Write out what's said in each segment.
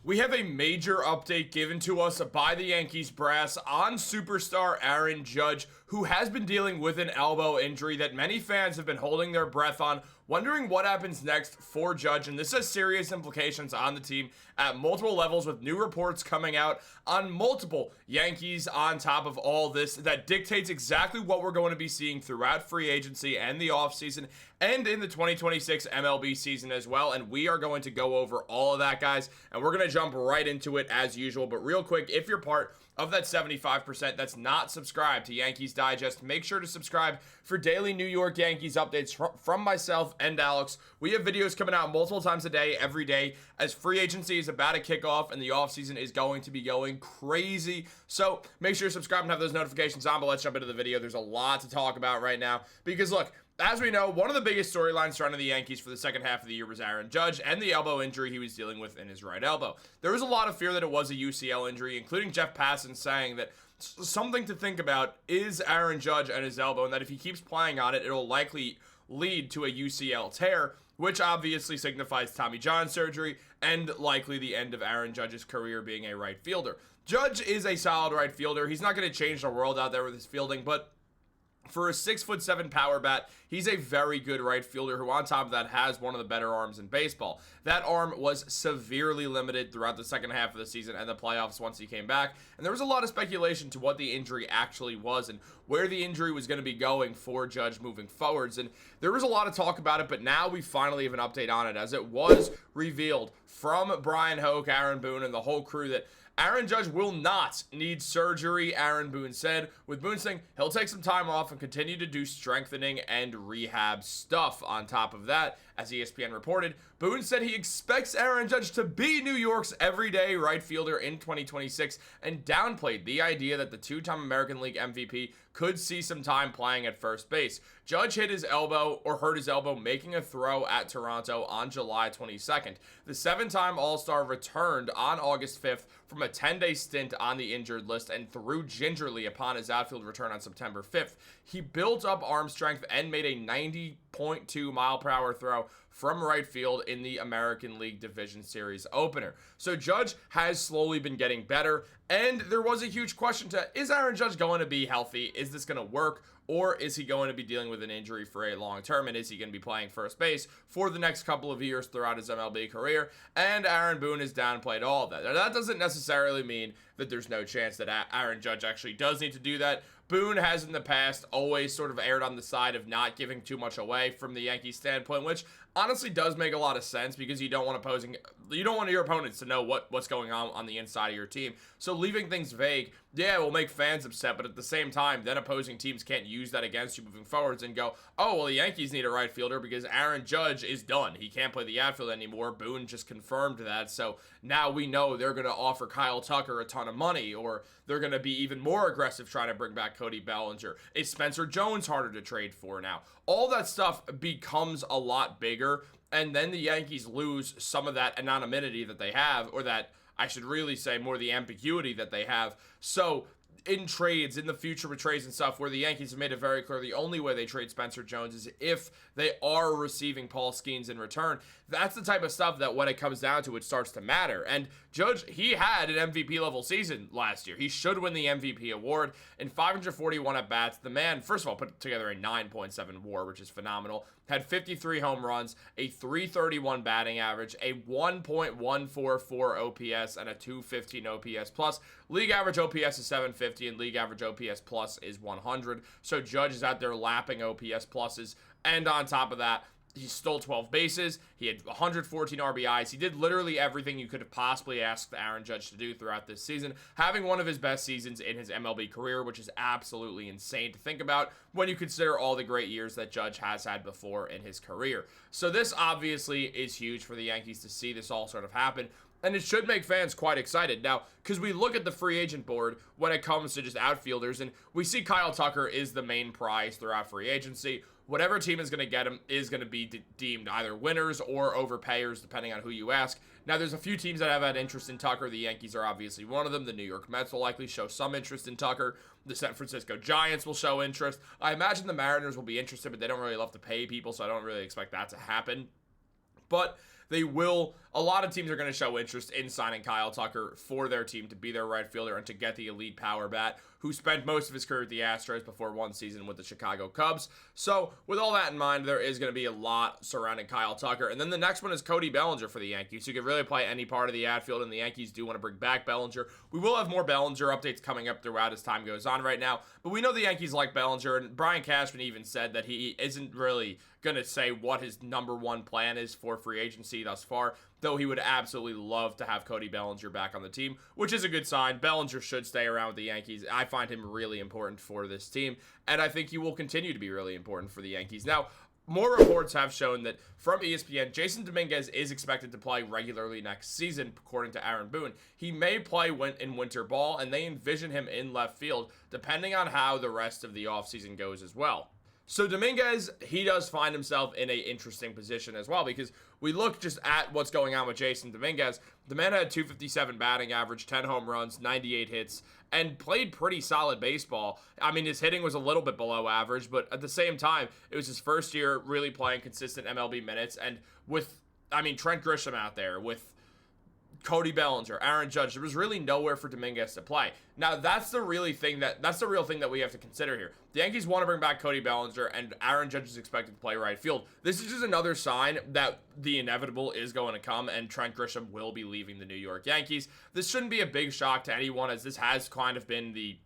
We have a major update given to us by the Yankees brass on superstar Aaron Judge, who has been dealing with an elbow injury that many fans have been holding their breath on, wondering what happens next for Judge. And this has serious implications on the team at multiple levels, with new reports coming out on multiple Yankees on top of all this that dictates exactly what we're going to be seeing throughout free agency and the offseason and in the 2026 MLB season as well. And we are going to go over all of that, guys, and we're going to jump right into it as usual. But real quick, if you're part of that 75% that's not subscribed to Yankees Digest, make sure to subscribe for daily New York Yankees updates from myself and Alex. We have videos coming out multiple times a day, every day, as free agency is about to kick off and the offseason is going to be going crazy. So make sure to subscribe and have those notifications on. But let's jump into the video. There's a lot to talk about right now because, look, as we know, one of the biggest storylines surrounding the Yankees for the second half of the year was Aaron Judge and the elbow injury he was dealing with in his right elbow. There was a lot of fear that it was a UCL injury, including Jeff Passan saying that something to think about is Aaron Judge and his elbow, and that if he keeps playing on it, it'll likely lead to a UCL tear, which obviously signifies Tommy John surgery and likely the end of Aaron Judge's career being a right fielder. Judge is a solid right fielder. He's not going to change the world out there with his fielding, but for a 6'7" power bat, he's a very good right fielder who, on top of that, has one of the better arms in baseball. That arm was severely limited throughout the second half of the season and the playoffs once he came back. And there was a lot of speculation to what the injury actually was and where the injury was going to be going for Judge moving forwards. And there was a lot of talk about it, but now we finally have an update on it, as it was revealed from Brian Hoke, Aaron Boone, and the whole crew that Aaron Judge will not need surgery, Aaron Boone said, with Boone saying he'll take some time off and continue to do strengthening and rehab stuff. On top of that, as ESPN reported, Boone said he expects Aaron Judge to be New York's everyday right fielder in 2026 and downplayed the idea that the two-time American League MVP could see some time playing at first base. Judge hurt his elbow making a throw at Toronto on July 22nd. The seven-time All-Star returned on August 5th from a 10-day stint on the injured list and threw gingerly upon his outfield return on September 5th. He built up arm strength and made a 90.2 mile-per-hour throw from right field in the American League Division Series opener. So Judge has slowly been getting better, and there was a huge question to, is Aaron Judge going to be healthy? Is this going to work? Or is he going to be dealing with an injury for a long term? And is he going to be playing first base for the next couple of years throughout his MLB career? And Aaron Boone has downplayed all of that. Now, that doesn't necessarily mean that there's no chance that Aaron Judge actually does need to do that. Boone has in the past always sort of erred on the side of not giving too much away from the Yankees standpoint, which honestly does make a lot of sense because you don't want your opponents to know what's going on the inside of your team. So leaving things vague, yeah, will make fans upset, but at the same time, then opposing teams can't use that against you moving forwards and go, oh, well, the Yankees need a right fielder because Aaron Judge is done. He can't play the outfield anymore. Boone just confirmed that. So now we know they're going to offer Kyle Tucker a ton of money, or they're going to be even more aggressive trying to bring back Cody Bellinger. Is Spencer Jones harder to trade for now? All that stuff becomes a lot bigger, and then the Yankees lose some of that anonymity that they have, or that, I should really say, more the ambiguity that they have. So in trades, in the future with trades and stuff, where the Yankees have made it very clear the only way they trade Spencer Jones is if they are receiving Paul Skeens in return. That's the type of stuff that when it comes down to it starts to matter. And Judge, he had an MVP level season last year. He should win the MVP award. In 541 at bats, the man, first of all, put together a 9.7 WAR, which is phenomenal. Had 53 home runs, a 331 batting average, a 1.144 OPS, and a 215 OPS plus. League average OPS is 750, and league average OPS plus is 100. So Judge is out there lapping OPS pluses. And on top of that, he stole 12 bases. He had 114 RBIs. He did literally everything you could have possibly asked Aaron Judge to do throughout this season, having one of his best seasons in his MLB career, which is absolutely insane to think about when you consider all the great years that Judge has had before in his career. So this obviously is huge for the Yankees to see this all sort of happen. And it should make fans quite excited. Now, because we look at the free agent board when it comes to just outfielders, and we see Kyle Tucker is the main prize throughout free agency. Whatever team is going to get him is going to be deemed either winners or overpayers, depending on who you ask. Now, there's a few teams that have had interest in Tucker. The Yankees are obviously one of them. The New York Mets will likely show some interest in Tucker. The San Francisco Giants will show interest. I imagine the Mariners will be interested, but they don't really love to pay people, so I don't really expect that to happen. But a lot of teams are going to show interest in signing Kyle Tucker for their team to be their right fielder and to get the elite power bat who spent most of his career at the Astros before one season with the Chicago Cubs. So with all that in mind, there is going to be a lot surrounding Kyle Tucker. And then the next one is Cody Bellinger for the Yankees, who could really play any part of the outfield, and the Yankees do want to bring back Bellinger. We will have more Bellinger updates coming up throughout as time goes on right now, but we know the Yankees like Bellinger, and Brian Cashman even said that he isn't really going to say what his number one plan is for free agency thus far, though he would absolutely love to have Cody Bellinger back on the team, which is a good sign. Bellinger should stay around with the Yankees. I find him really important for this team, and I think he will continue to be really important for the Yankees. Now, more reports have shown that from ESPN, Jasson Dominguez is expected to play regularly next season, according to Aaron Boone. He may play in winter ball, and they envision him in left field, depending on how the rest of the offseason goes as well. So Dominguez, he does find himself in an interesting position as well, because we look just at what's going on with Jasson Dominguez. The man had 257 batting average, 10 home runs, 98 hits, and played pretty solid baseball. I mean, his hitting was a little bit below average, but at the same time, it was his first year really playing consistent MLB minutes, and with, Trent Grisham out there, with Cody Bellinger, Aaron Judge, there was really nowhere for Dominguez to play. Now, that's the real thing that we have to consider here. The Yankees want to bring back Cody Bellinger, and Aaron Judge is expected to play right field. This is just another sign that the inevitable is going to come, and Trent Grisham will be leaving the New York Yankees. This shouldn't be a big shock to anyone, as this has kind of been the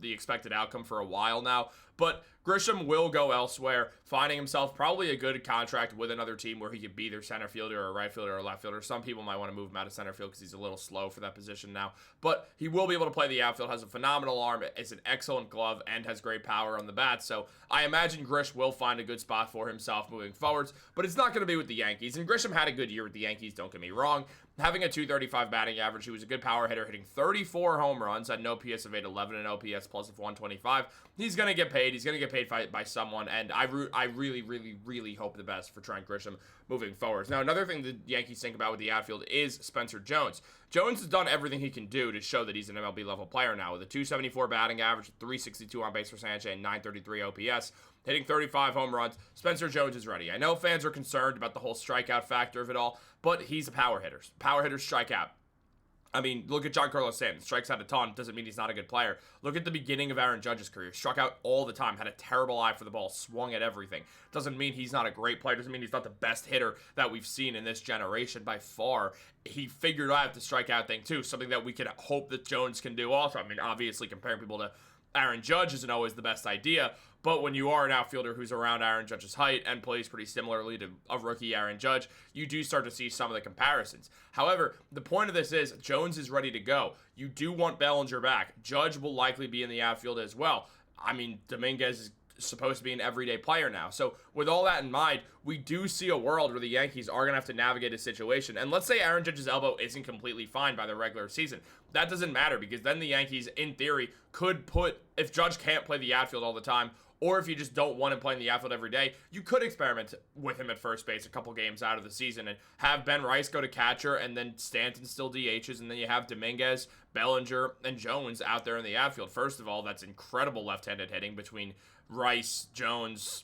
expected outcome for a while now. But Grisham will go elsewhere, finding himself probably a good contract with another team where he could be their center fielder or right fielder or left fielder. Some people might want to move him out of center field because he's a little slow for that position now. But he will be able to play the outfield, has a phenomenal arm, is an excellent glove, and has great power on the bat. So I imagine Grish will find a good spot for himself moving forwards, but it's not going to be with the Yankees. And Grisham had a good year with the Yankees, don't get me wrong. Having a 235 batting average, he was a good power hitter, hitting 34 home runs, had an OPS of 811 and OPS plus of 125. He's going to get paid. He's going to get paid by someone, and I really, really, really hope the best for Trent Grisham moving forward. Now, another thing the Yankees think about with the outfield is Spencer Jones. Jones has done everything he can do to show that he's an MLB-level player now, with a 274 batting average, 362 on-base percentage, and 933 OPS, hitting 35 home runs. Spencer Jones is ready. I know fans are concerned about the whole strikeout factor of it all, but he's a power hitter. Power hitters strike out. Look at Giancarlo Stanton. Strikes out a ton. Doesn't mean he's not a good player. Look at the beginning of Aaron Judge's career. Struck out all the time. Had a terrible eye for the ball. Swung at everything. Doesn't mean he's not a great player. Doesn't mean he's not the best hitter that we've seen in this generation by far. He figured out the strikeout thing too. Something that we could hope that Jones can do also. Obviously comparing people to Aaron Judge isn't always the best idea, but when you are an outfielder who's around Aaron Judge's height and plays pretty similarly to a rookie Aaron Judge, you do start to see some of the comparisons. However, the point of this is Jones is ready to go. You do want Bellinger back. Judge will likely be in the outfield as well. Dominguez is supposed to be an everyday player now. So with all that in mind, we do see a world where the Yankees are going to have to navigate a situation. And let's say Aaron Judge's elbow isn't completely fine by the regular season. That doesn't matter, because then the Yankees, in theory, could if Judge can't play the outfield all the time, or if you just don't want him playing the outfield every day, you could experiment with him at first base a couple games out of the season and have Ben Rice go to catcher, and then Stanton still DHs, and then you have Dominguez, Bellinger, and Jones out there in the outfield. First of all, that's incredible left-handed hitting between Rice, Jones,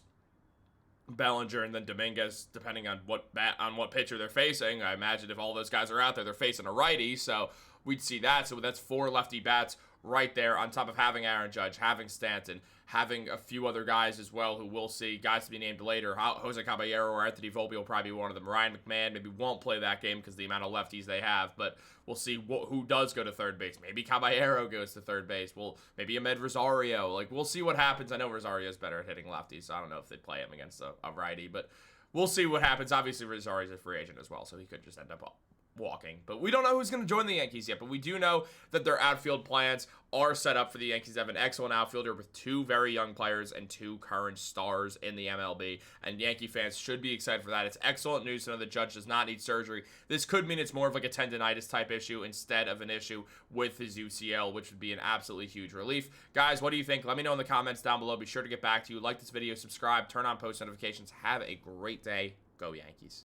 Bellinger, and then Dominguez, depending on what pitcher they're facing. I imagine if all those guys are out there, they're facing a righty, so we'd see that. So that's 4 lefty bats right there, on top of having Aaron Judge, having Stanton, having a few other guys as well who we'll see, guys to be named later. Jose Caballero or Anthony Volpe will probably be one of them. Ryan McMahon maybe won't play that game because of the amount of lefties they have, but we'll see who does go to third base. Maybe Caballero goes to third base. Maybe Ahmed Rosario. We'll see what happens. I know Rosario's better at hitting lefties, so I don't know if they'd play him against a righty, but we'll see what happens. Obviously, Rosario's a free agent as well, so he could just end up walking. But we don't know who's going to join the Yankees yet, but we do know that their outfield plans are set up for the Yankees to have an excellent outfielder with 2 very young players and 2 current stars in the MLB, and Yankee fans should be excited for that. It's excellent news to know that Judge does not need surgery. This could mean it's more of like a tendonitis type issue instead of an issue with his UCL, which would be an absolutely huge relief. Guys, what do you think? Let me know in the comments down below. Be sure to get back to you. Like this video, subscribe, turn on post notifications. Have a great day. Go Yankees.